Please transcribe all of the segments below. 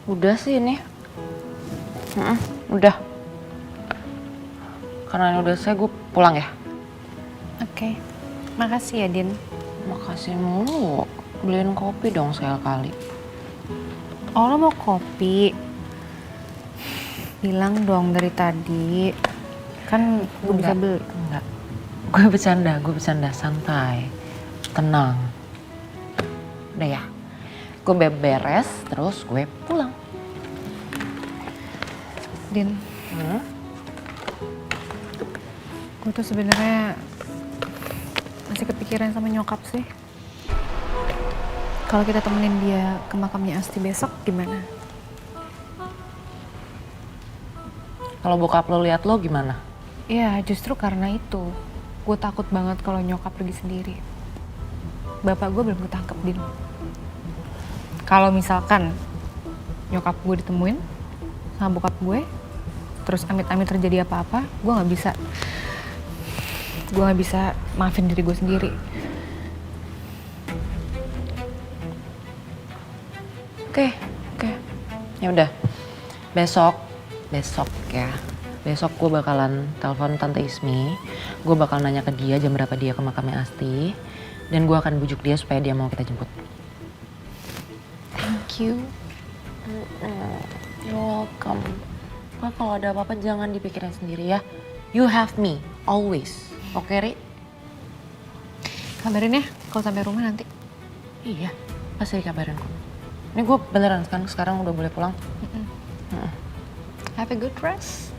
Udah sih ini. Udah. Karena ini udah selesai, gue pulang ya. Oke. Makasih ya, Din. Makasih mulu. Beliin kopi dong sekali-kali. Oh, lo mau kopi? Bilang dong dari tadi. Kan gue bisa beli. Enggak. Gue bercanda santai. Tenang. Udah ya. Gue beres, terus gue pulang. Din, gue tuh sebenarnya masih kepikiran sama nyokap sih. Kalau kita temenin dia ke makamnya Asti besok gimana? Kalau bokap lo lihat lo gimana? Ya justru karena itu, gue takut banget kalau nyokap pergi sendiri. Bapak gue belum ketangkep, Din. Kalau misalkan nyokap gue ditemuin sama bokap gue, terus amit-amit terjadi apa-apa, gue nggak bisa maafin diri gue sendiri. Oke. Ya udah. Besok ya. Besok gue bakalan telepon Tante Ismi. Gue bakal nanya ke dia jam berapa dia ke makamnya Asti. Dan gue akan bujuk dia supaya dia mau kita jemput. Thank you. You're welcome. Nah, kalau ada apa-apa jangan dipikirin sendiri ya. You have me, always. Oke, Ri? Kabarin ya kalau sampai rumah nanti. Iya, pasti dikabarin kok. Ini gue beneran kan sekarang udah boleh pulang. Have a good rest.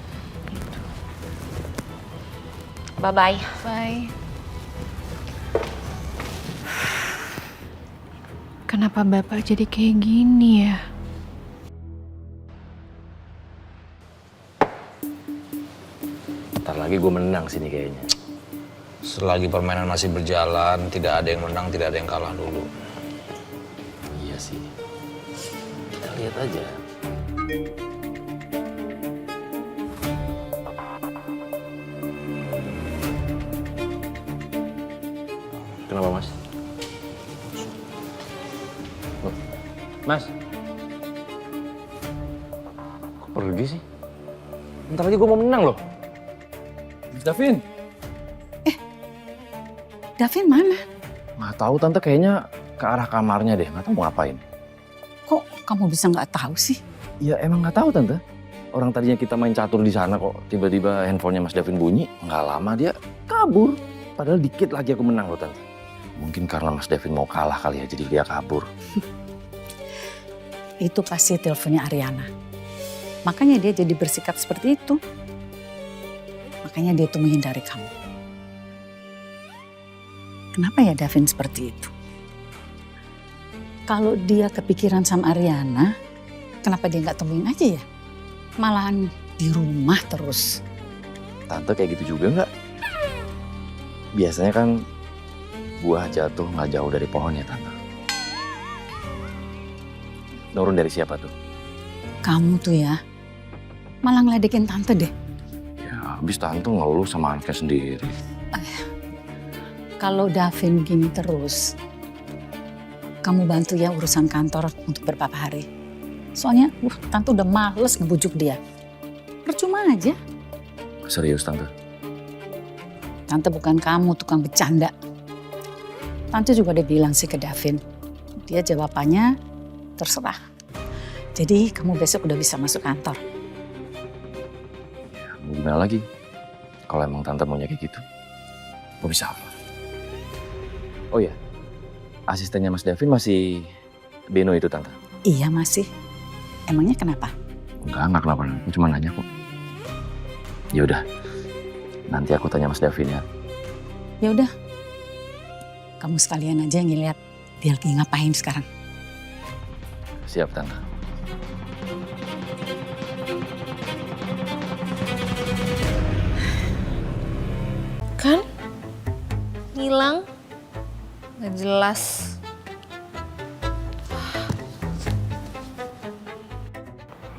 Bye-bye. Bye. Kenapa Bapak jadi kayak gini ya? Ntar lagi gue menang sini kayaknya. Selagi permainan masih berjalan, tidak ada yang menang, tidak ada yang kalah dulu. Iya sih. Kita lihat aja. Kenapa, Mas? Loh, Mas? Kok pergi sih? Ntar lagi gue mau menang loh. Mas Davin. Davin mana? Nggak tahu tante, kayaknya ke arah kamarnya deh. Nggak tahu mau ngapain. Kok kamu bisa nggak tahu sih? Ya emang nggak tahu tante. Orang tadinya kita main catur di sana kok tiba-tiba handphonenya Mas Davin bunyi. Nggak lama dia kabur. Padahal dikit lagi aku menang loh tante. Mungkin karena Mas Davin mau kalah kali ya, jadi dia kabur. Itu pasti teleponnya Ariana. Makanya dia jadi bersikap seperti itu. Makanya dia tuh menghindari kamu. Kenapa ya Davin seperti itu? Kalau dia kepikiran sama Ariana, kenapa dia nggak temuin aja ya? Malahan di rumah terus. Tante kayak gitu juga nggak? Biasanya kan buah jatuh nggak jauh dari pohon ya tante. Nurun dari siapa tuh? Kamu tuh ya, malah ngeledekin tante deh. Ya habis tante ngeluh sama anaknya sendiri. Kalau Davin gini terus, kamu bantu ya urusan kantor untuk beberapa hari. Soalnya, tante udah males ngebujuk dia. Percuma aja. Serius tante? Tante bukan kamu tukang bercanda. Tante juga udah bilang sih ke Davin. Dia jawabannya terserah. Jadi kamu besok udah bisa masuk kantor. Ya, mau gimana lagi? Kalau emang tante maunya kayak gitu, mau bisa apa? Oh iya, asistennya Mas Davin masih Beno itu tante? Iya masih. Emangnya kenapa? Enggak kenapa. Aku cuma nanya kok. Ya udah, nanti aku tanya Mas Davin ya. Ya udah. Kamu sekalian aja ngeliat dia lagi ngapain sekarang. Siap tante. Kan? Ngilang? Nggak jelas.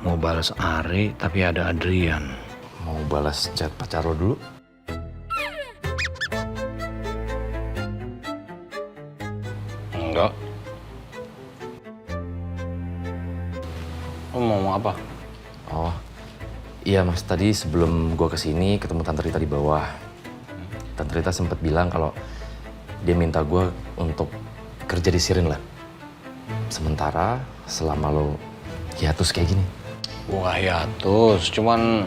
Mau balas Ari, tapi ada Adrian. Mau balas chat pacar lo dulu? Enggak. Lo mau ngomong apa? Oh, iya Mas. Tadi sebelum gua kesini ketemu Tante Rita di bawah. Tante Rita sempat bilang kalau dia minta gua untuk kerja di Sirin lah. Sementara selama lo hiatus kayak gini. Gue gak hiatus, cuman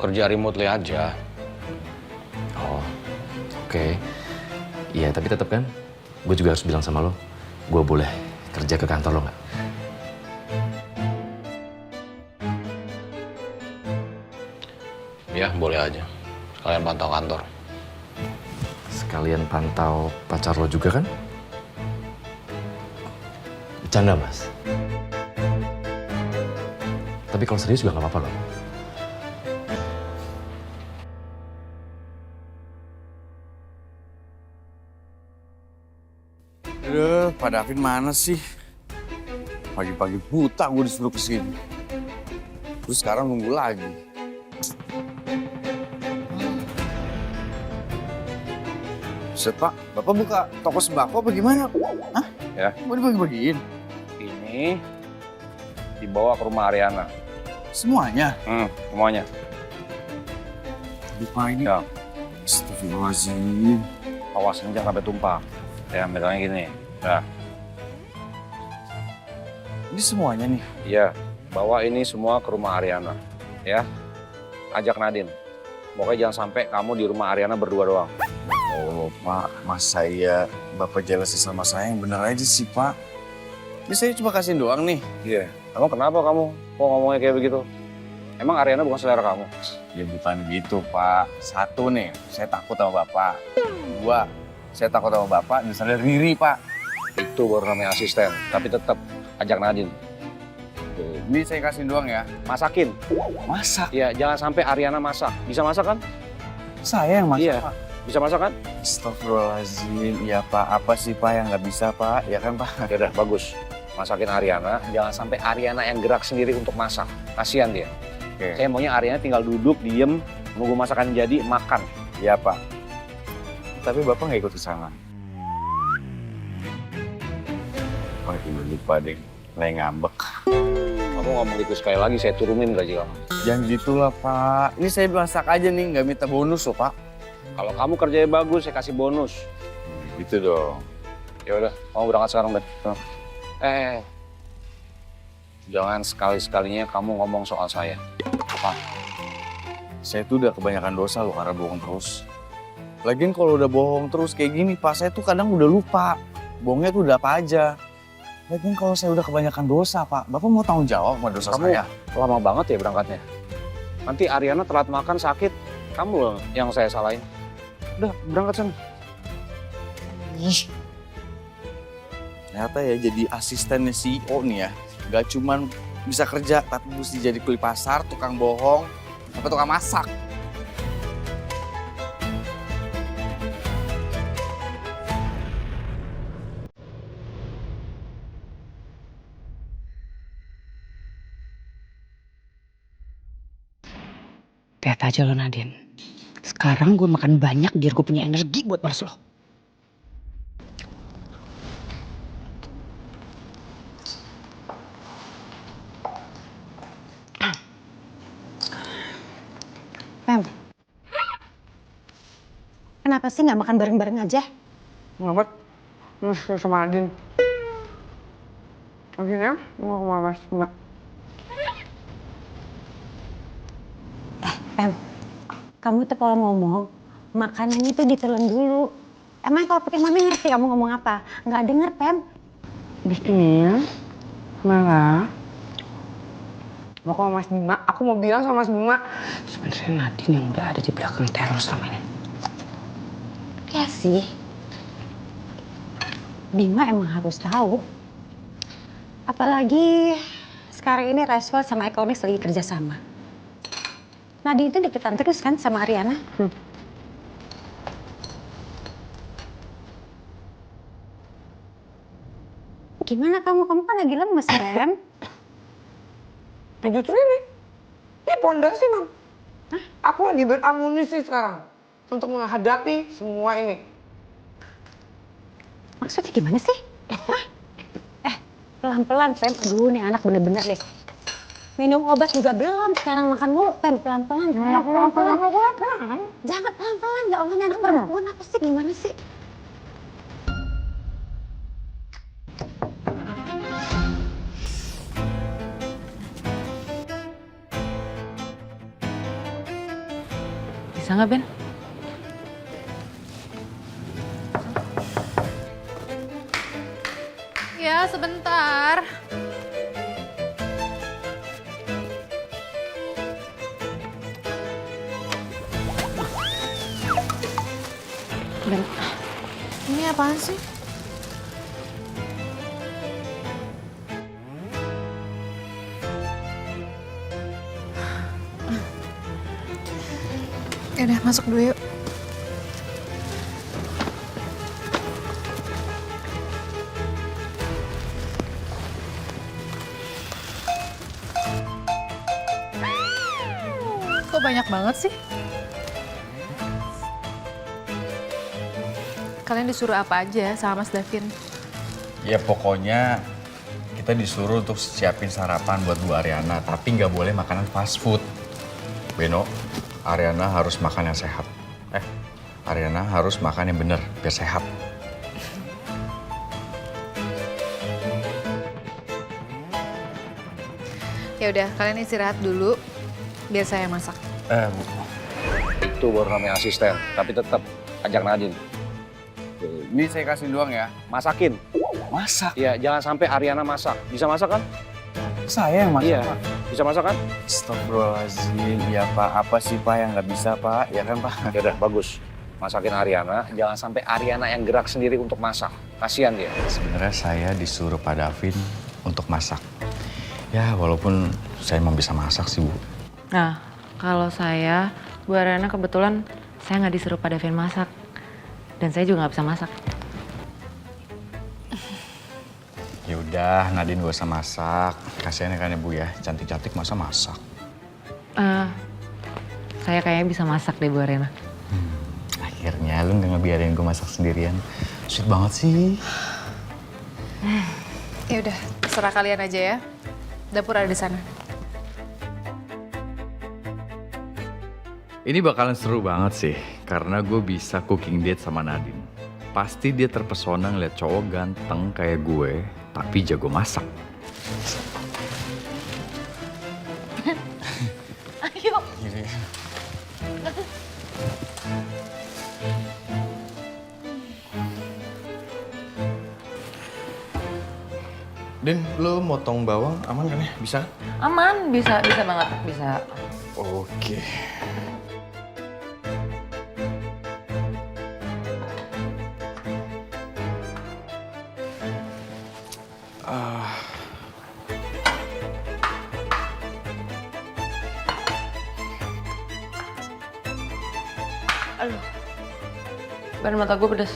kerja remotely aja. Oh, oke. Iya, tapi tetap kan, gue juga harus bilang sama lo, gue boleh kerja ke kantor lo nggak? Ya, boleh aja. Sekalian pantau kantor. Sekalian pantau pacar lo juga kan? Bercanda, Mas. Tapi kalau serius juga nggak apa-apa loh. Aduh, Pak Davin mana sih? Pagi-pagi buta gue disuruh kesini. Terus sekarang nunggu lagi. Set, Pak, Bapak buka toko sembako apa gimana? Hah? Ya. Mau dibagi-bagiin? Ini dibawa ke rumah Ariana. Semuanya? Semuanya. Lupa ini. Ya. Astagfirullahaladzim. Awas jangan sampai tumpah. Ya, misalnya gini. Ya. Ini semuanya nih? Iya, bawa ini semua ke rumah Ariana. Ya. Ajak Nadine. Pokoknya jangan sampai kamu di rumah Ariana berdua doang. Oh, Pak, mas saya, Bapak jelasin sama saya yang bener aja sih, Pak. Ini saya cuma kasihin doang nih. Iya. Emang kenapa kamu kok ngomongnya kayak begitu? Emang Ariana bukan selera kamu? Ya bukan gitu, Pak. Satu nih, saya takut sama Bapak. Dua, saya takut sama Bapak dan sadar diri, Pak. Itu baru namanya asisten. Tapi tetap ajak Nadine. Ini saya kasihin doang ya. Masakin. Masak? Iya, jangan sampai Ariana masak. Bisa masak kan? Saya yang masak, Iya. Pak. Bisa masak kan? Astagfirullahaladzim. Iya, Pak. Apa sih, Pak, yang nggak bisa, Pak? Ya kan, Pak? Ya udah, bagus. Masakin Ariana. Jangan sampai Ariana yang gerak sendiri untuk masak. Kasihan dia. Oke. Saya maunya Ariana tinggal duduk, diem, nunggu masakan jadi, makan. Iya, Pak. Tapi Bapak nggak ikut ke sana. Wah, ini lupa deh. Lagi ngambek. Kamu ngomong gitu sekali lagi, saya turunin gaji kamu. Jangan gitulah, Pak. Ini saya masak aja nih, nggak minta bonus loh, Pak. Kalau kamu kerjanya bagus, saya kasih bonus. Gitu dong. Ya udah, kamu berangkat sekarang, Ben. Jangan sekali-sekalinya kamu ngomong soal saya. Pak, saya tuh udah kebanyakan dosa loh karena bohong terus. Lagian kalau udah bohong terus kayak gini, Pak, saya tuh kadang udah lupa. Bohongnya tuh udah apa aja. Lagian kalau saya udah kebanyakan dosa, Pak, Bapak mau tanggung jawab sama dosa Kamu saya? lama banget ya berangkatnya. Nanti Ariana telat makan sakit, kamu loh yang saya salahin. Udah, berangkat sana. Ternyata ya jadi asistennya CEO nih ya. Gak cuman bisa kerja, tapi mesti jadi kuli pasar, tukang bohong, apa tukang masak. Lihat aja lo Nadine. Sekarang gue makan banyak biar gue punya energi buat balas lo. Pem, kenapa sih nggak makan bareng-bareng aja? Ngabet, sama Adin. Akhirnya mau ke Mas Mbak. Pem, kamu tuh kalau ngomong, makanannya tuh ditelan dulu. Emang kalau pakai mami ngerti kamu ngomong apa? Nggak denger, Pem. Bismillah, malah. Mau ke Mas Bima, aku mau bilang sama Mas Bima. Sebenarnya Nadine yang udah ada di belakang teror sama ini. Ya sih. Bima emang harus tahu. Apalagi sekarang ini Reswell sama Econis lagi kerjasama. Nadine itu deketan terus kan sama Ariana? Gimana kamu? Kamu kan lagi lemes, Pem. Ya justru ini pondasi, Mam. Aku lagi beramunisi sekarang untuk menghadapi semua ini. Maksudnya gimana sih? Hah? Pelan-pelan, Pem. Aduh, nih anak bener-bener deh. Minum obat juga belum, sekarang makan mulu, pelan-pelan. Jangan pelan-pelan, ya Allah, anak perempuan apa sih, gimana sih? Bisa nggak, Ben? Ya, sebentar. Ben, Ini apaan sih? Yaudah, masuk dulu yuk. Kok banyak banget sih? Kalian disuruh apa aja sama Mas Davin? Ya pokoknya kita disuruh untuk siapin sarapan buat Bu Ariana, tapi nggak boleh makanan fast food. Beno, Ariana harus makan yang sehat. Ariana harus makan yang bener, biar sehat. Ya udah, kalian istirahat dulu, biar saya masak. Bu. Itu baru namanya asisten, tapi tetap ajak Nadine. Ini saya kasih doang ya. Masakin. Masak? Ya, jangan sampai Ariana masak. Bisa masak kan? Saya yang masak, Iya. Pak. Bisa masak kan? Astagfirullahaladzim. Ya Pak, apa sih Pak yang nggak bisa Pak? Ya kan Pak? Ya udah, bagus. Masakin Ariana, jangan sampai Ariana yang gerak sendiri untuk masak. Kasihan dia. Sebenarnya saya disuruh Pak Davin untuk masak. Ya walaupun saya emang bisa masak sih Bu. nah kalau saya, Bu Ariana kebetulan saya nggak disuruh Pak Davin masak. Dan saya juga nggak bisa masak. Ya udah, Nadine gak usah masak. Kasihan ya kan ya Bu ya, cantik-cantik masa masak. Saya kayaknya bisa masak deh, Bu Ariana. Akhirnya lu gak ngebiarin gue masak sendirian. Sweet banget sih. Ya udah, terserah kalian aja ya. Dapur ada di sana. Ini bakalan seru banget sih, karena gue bisa cooking date sama Nadine. Pasti dia terpesona ngeliat cowok ganteng kayak gue, tapi jago masak. Ayo. Din, lu motong bawang aman kan ya? Bisa? Aman, bisa banget, bisa. Oke. Aduh, badan mata gue pedes.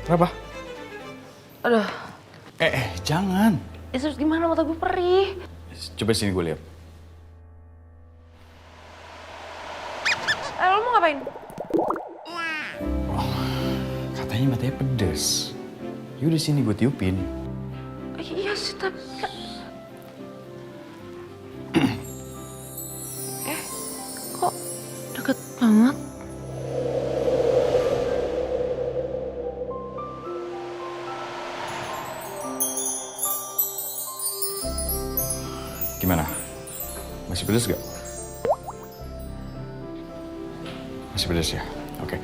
Kenapa? Aduh, Jangan. terus gimana mata gue perih? Coba sini gue lihat. Lo mau ngapain? Katanya matanya pedes. Yaudah sini gue tiupin. Iya sih, tapi... kok deket banget? Gimana? Masih pedes gak? Masih pedes ya? Oke.